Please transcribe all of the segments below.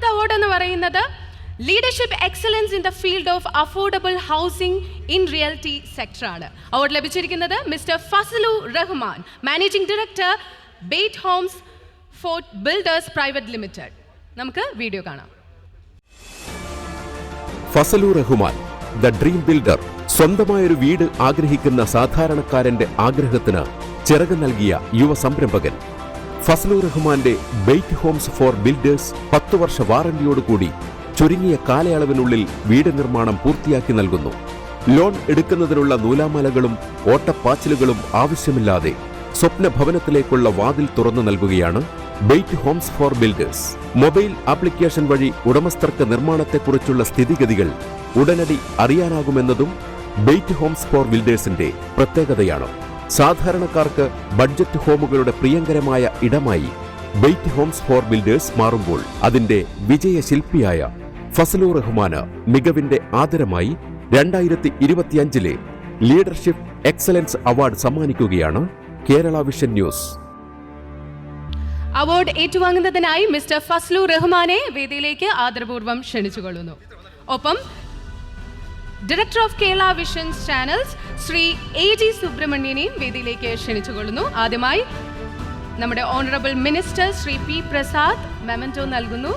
ആദ്യത്തെ അവാർഡ് എന്ന് പറയുന്നത് leadership excellence in the field of affordable housing in realty സെക്ടറാണ്. അവാർഡ് ലഭിച്ചിരിക്കുന്നത് mister Fasalu Rahman, managing director Beit Homes for Builders Private Limited. നമുക്ക് video കാണാം. Fasalu Rahman, the dream builder. സ്വന്തമായൊരു വീട് ആഗ്രഹിക്കുന്ന സാധാരണക്കാരന്റെ ആഗ്രഹത്തിന് ചിറക് നൽകിയ യുവ സംരംഭകൻ. ഫസലു റഹ്മാന്റെ ബെയ്റ്റ് ഹോംസ് ഫോർ ബിൽഡേഴ്സ് 10 വർഷ വാറന്റിയോടുകൂടി ചുരുങ്ങിയ കാലയളവിനുള്ളിൽ വീട് നിർമ്മാണം പൂർത്തിയാക്കി നൽകുന്നു. ലോൺ എടുക്കുന്നതിനുള്ള നൂലാമാലകളും ഓട്ടപ്പാച്ചിലുകളും ആവശ്യമില്ലാതെ സ്വപ്ന ഭവനത്തിലേക്കുള്ള വാതിൽ തുറന്നു നൽകുകയാണ് Beit Homes for Builders. Mobile application വഴി ഉടമസ്ഥർക്ക് നിർമ്മാണത്തെക്കുറിച്ചുള്ള സ്ഥിതിഗതികൾ ഉടനടി അറിയാനാകുമെന്നതും ബെയ്റ്റ് ഹോംസ് ഫോർ ബിൽഡേഴ്സിന്റെ പ്രത്യേകതയാണ്. സാധാരണക്കാർക്ക് ബഡ്ജറ്റ് ഹോമുകളുടെ പ്രിയങ്കരമായ ഇടമായി ബെയ്റ്റ് ഹോംസ് ഫോർ ബിൽഡേഴ്സ് മാറുമ്പോൾ അതിന്റെ വിജയശില്പിയായ ഫസലു റഹ്മാന് മികവിന്റെ ആദരമായി 2025 ലീഡർഷിപ്പ് എക്സലൻസ് അവാർഡ് സമ്മാനിക്കുകയാണ് കേരള വിഷൻ ന്യൂസ്. അവാർഡ് ഏറ്റുവാങ്ങുന്നതിനായി മിസ്റ്റർ ഫസലു റഹ്മാനെ വേദിയിലേക്ക് ആദരപൂർവ്വം ക്ഷണിച്ചുകൊള്ളുന്നു. ഒപ്പം director of Kerala Vision channels Shri AG സുബ്രഹ്മണ്യനെയും വേദിയിലേക്ക് ക്ഷണിച്ചുകൊള്ളുന്നു. ആദ്യമായി നമ്മുടെ honourable minister Shri P Prasad memento നൽകുന്നു.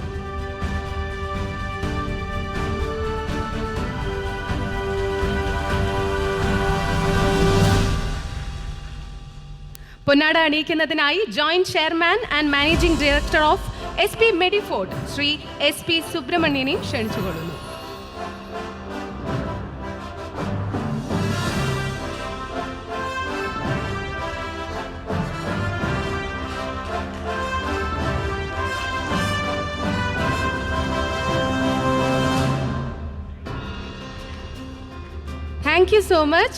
പൊന്നാട അണിയിക്കുന്നതിനായി joint chairman and managing director of SP Medifort Shri SP സുബ്രഹ്മണ്യനെയും ക്ഷണിച്ചുകൊള്ളുന്നു. Thank you so much.